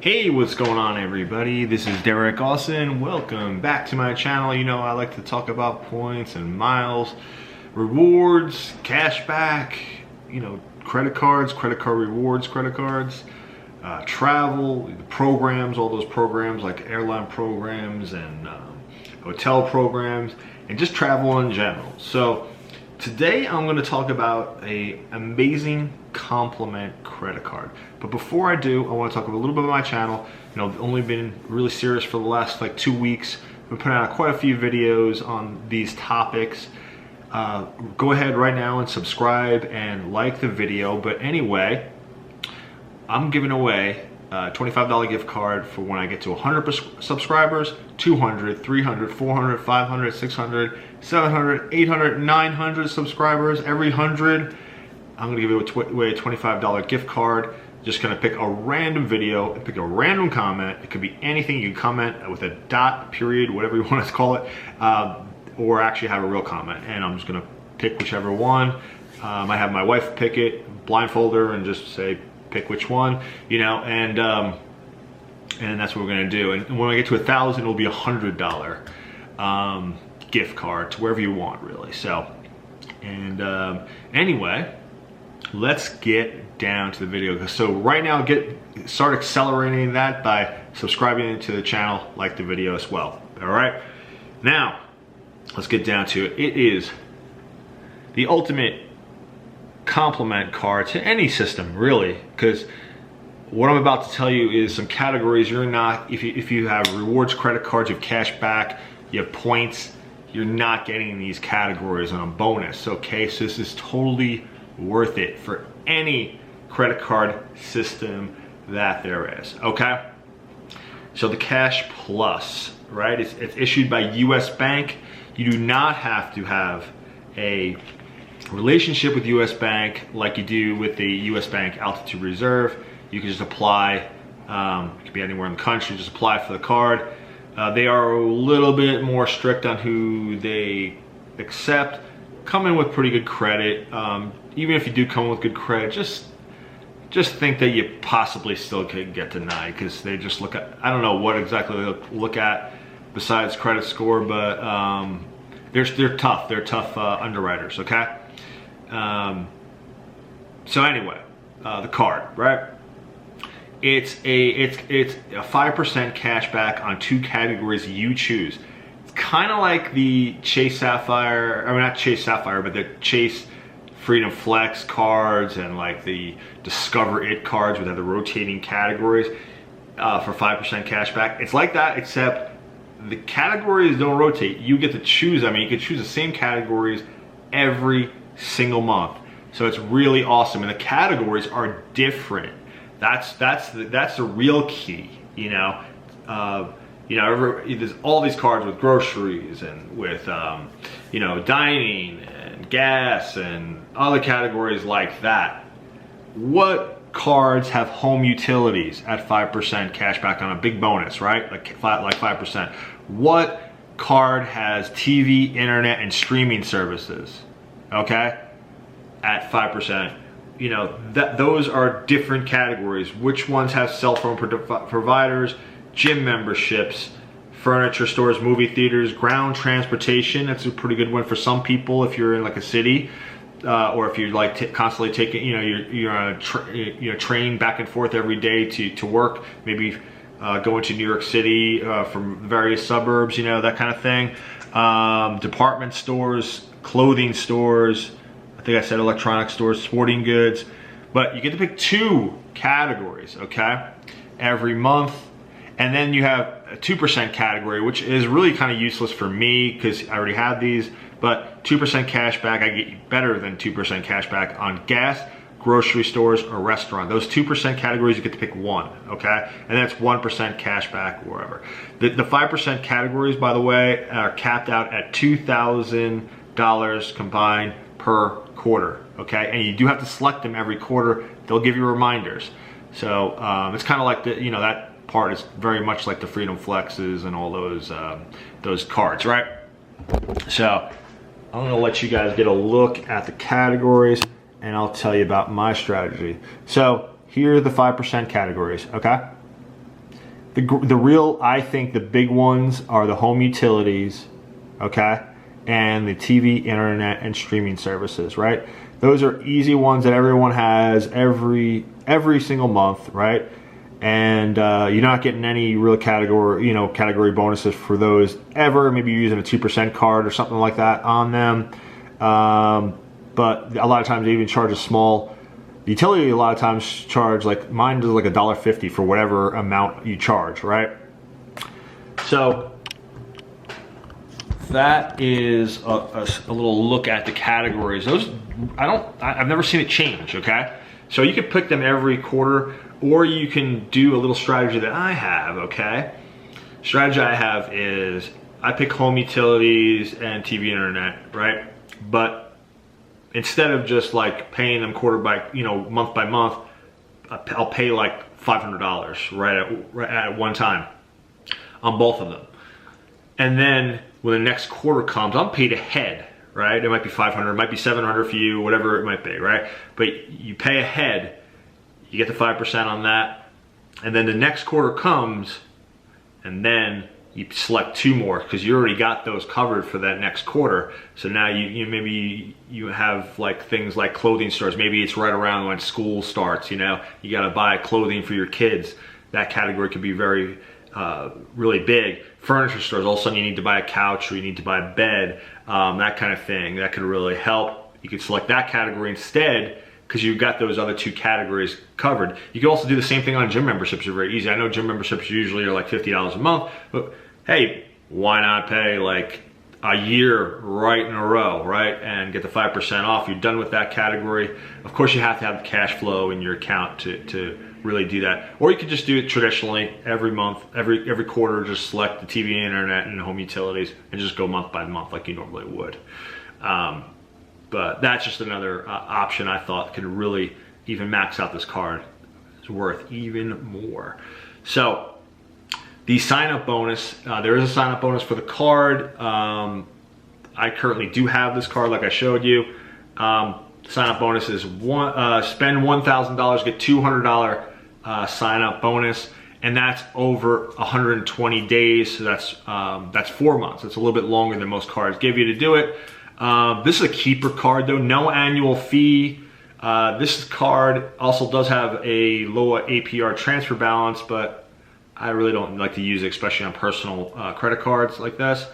Hey, what's going on everybody? This is Derek Austin. Welcome back to my channel. You know, I like to talk about points and miles, rewards, cash back, you know, credit cards, credit card rewards, credit cards, travel, programs, all those programs like airline programs and hotel programs, and just travel in general. So today I'm going to talk about an amazing compliment credit card. But before I do, I want to talk a little bit about my channel. You know, I've only been really serious for the last like 2 weeks. I've been putting out quite a few videos on these topics. Go ahead right now and subscribe and like the video. But anyway, I'm giving away a $25 gift card for when I get to 100 subscribers, 200, 300, 400, 500, 600, 700, 800, 900 subscribers. Every 100, I'm gonna give you away a $25 gift card. Just gonna pick a random video and pick a random comment. It could be anything. You can comment with a dot, period, whatever you want to call it, or actually have a real comment. And I'm just gonna pick whichever one. I have my wife pick it, blindfold her, and just say, pick which one, you know, and that's what we're gonna do. And when I get to 1,000, it'll be a $100 gift card to wherever you want, really. So, and anyway, let's get down to the video. So right now, start accelerating that by subscribing to the channel, like the video as well. All right, now let's get down to it. It is the ultimate compliment card to any system, really, because what I'm about to tell you is some categories you're not, if you have rewards credit cards, you have cash back, you have points, you're not getting these categories on a bonus. Okay, so this is totally worth it for any credit card system that there is. Okay, so the Cash Plus, right, it's issued by US Bank. You do not have to have a relationship with US Bank like you do with the US Bank Altitude Reserve. You can just apply. It could be anywhere in the country. Just apply for the card. They are a little bit more strict on who they accept. Come in with pretty good credit. Even if you do come in with good credit, just think that you possibly still could get denied, because they just look at, I don't know what exactly they look at besides credit score, but they're tough. They're tough underwriters. Okay. So anyway, the card, right? It's a 5% cash back on 2 categories you choose. It's kind of like the Chase Sapphire, I mean not Chase Sapphire, but the Chase Freedom Flex cards and like the Discover It cards, which have the rotating categories for 5% cash back. It's like that, except the categories don't rotate. You get to choose. I mean, you can choose the same categories every single month. So it's really awesome, and the categories are different. That's the real key, you know. There's all these cards with groceries and with you know, dining and gas and other categories like that. What cards have home utilities at 5% cash back on a big bonus, right? Like 5%. What card has TV, internet, and streaming services? Okay, at 5%. You know, those are different categories. Which ones have cell phone providers, gym memberships, furniture stores, movie theaters, ground transportation? That's a pretty good one for some people if you're in like a city, or if you're like constantly taking, you know, you're on a train back and forth every day to work, maybe going to New York City from various suburbs, you know, that kind of thing. Department stores, clothing stores, I think I said electronic stores, sporting goods, but you get to pick 2 categories, okay, every month. And then you have a 2% category, which is really kind of useless for me because I already have these, but 2% cash back, I get you better than 2% cash back on gas, grocery stores, or restaurant. Those 2% categories, you get to pick 1, okay? And that's 1% cash back wherever. The 5% categories, by the way, are capped out at $2,000 combined per quarter, okay? And you do have to select them every quarter. They'll give you reminders. So it's kind of like the, you know, that part is very much like the Freedom Flexes and all those cards, right? So I'm gonna let you guys get a look at the categories and I'll tell you about my strategy. So here are the 5% categories, okay? The real, I think the big ones are the home utilities, okay, and the TV, internet, and streaming services, right? Those are easy ones that everyone has every single month, right? And you're not getting any real category bonuses for those ever. Maybe you're using a 2% card or something like that on them. But a lot of times they even charge a small utility. A lot of times charge, like mine does like $1.50 for whatever amount you charge, right? So that is a little look at the categories. Those I've never seen it change, okay? So you can pick them every quarter, or you can do a little strategy that I have, okay? Strategy I have is I pick home utilities and TV internet, right? But instead of just like paying them month by month, I'll pay like $500 right at one time on both of them. And then when the next quarter comes, I'm paid ahead, right? It might be $500, it might be $700 for you, whatever it might be, right? But you pay ahead, you get the 5% on that, and then the next quarter comes, and then you select two more because you already got those covered for that next quarter. So now maybe you have like things like clothing stores. Maybe it's right around when school starts. You got to buy clothing for your kids. That category could be very really big. Furniture stores, all of a sudden you need to buy a couch or you need to buy a bed, that kind of thing. That could really help. You could select that category instead because you've got those other two categories covered. You can also do the same thing on gym memberships. Are very easy. I know gym memberships usually are like $50 a month, but hey, why not pay like a year right in a row, right? And get the 5% off. You're done with that category. Of course, you have to have the cash flow in your account to really do that. Or you could just do it traditionally every month, every quarter, just select the TV, internet, and home utilities and just go month by month like you normally would. But that's just another option I thought could really even max out this card. It's worth even more. So the sign-up bonus, there is a sign-up bonus for the card. I currently do have this card like I showed you. Sign-up bonus is spend $1,000, get $200 sign-up bonus, and that's over 120 days. So that's 4 months. It's a little bit longer than most cards give you to do it. This is a keeper card though, no annual fee. This card also does have a lower APR transfer balance, but I really don't like to use it, especially on personal credit cards like this.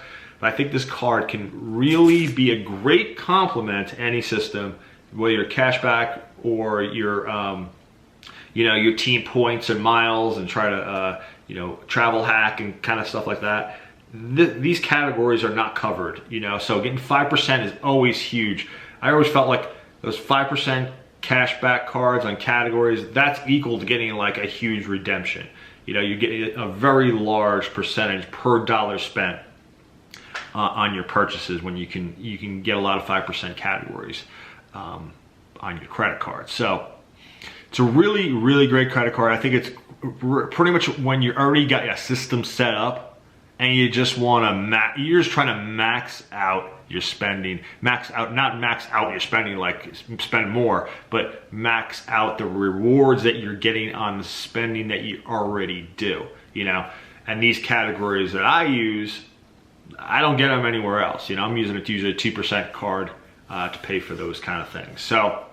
But I think this card can really be a great complement to any system, whether you're cashback or your your team points and miles, and try to travel hack and kind of stuff like that. These categories are not covered, so getting 5% is always huge. I always felt like those 5% cashback cards on categories, that's equal to getting like a huge redemption. You get a very large percentage per dollar spent on your purchases when you can get a lot of 5% categories on your credit card. So it's a really, really great credit card. I think it's pretty much when you already got a system set up and you just want to you're just trying to max out your spending, not max out your spending like spend more, but max out the rewards that you're getting on the spending that you already do, and these categories that I use, I don't get them anywhere else. I'm using it usually a 2% card to pay for those kind of things. So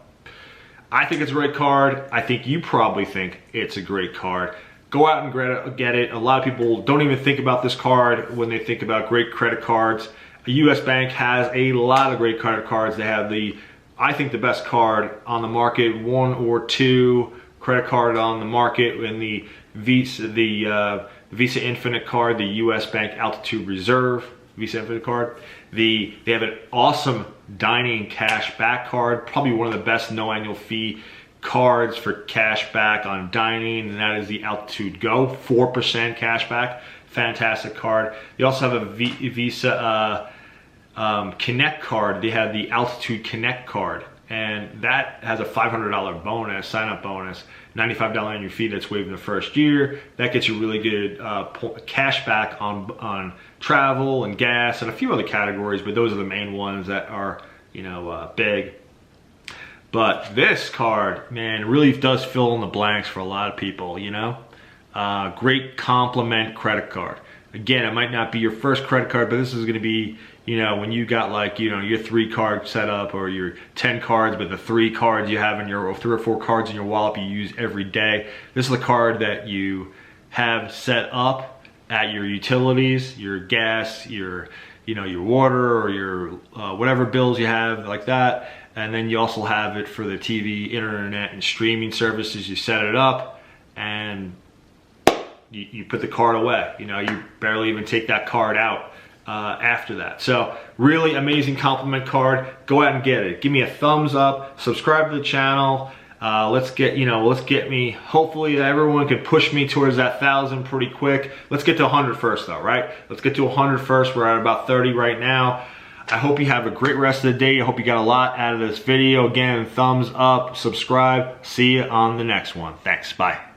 I think it's a great card. I think you probably think it's a great card. Go out and get it. A lot of people don't even think about this card when they think about great credit cards. A US Bank has a lot of great credit cards. They have I think the best card on the market, one or two credit card on the market, in the Visa, the Visa Infinite card, the US Bank Altitude Reserve Visa Infinite card. They have an awesome dining cash back card, probably one of the best no annual fee cards for cash back on dining, and that is the Altitude Go, 4% cash back. Fantastic card. They also have a Visa Connect card. They have the Altitude Connect card, and that has a $500 bonus, sign-up bonus, $95 annual fee that's waived in the first year. That gets you really good cash back on travel and gas and a few other categories, but those are the main ones that are big. But this card, man, really does fill in the blanks for a lot of people, Great complement credit card. Again, it might not be your first credit card, but this is going to be, you know, when you got like, you know, your 3 card setup or your 10 cards, but the 3 cards you have in your, or 3 or 4 cards in your wallet you use every day. This is the card that you have set up at your utilities, your gas, your, you know, your water or your whatever bills you have like that. And then you also have it for the TV, internet, and streaming services. You set it up and you put the card away. You know, you barely even take that card out after that. So really amazing compliment card. Go out and get it. Give me a thumbs up, subscribe to the channel. Let's get me, hopefully everyone can push me towards that 1,000 pretty quick. Let's get to 100 first though, right? Let's get to 100 first. We're at about 30 right now. I hope you have a great rest of the day. I hope you got a lot out of this video. Again, thumbs up, subscribe. See you on the next one. Thanks, bye.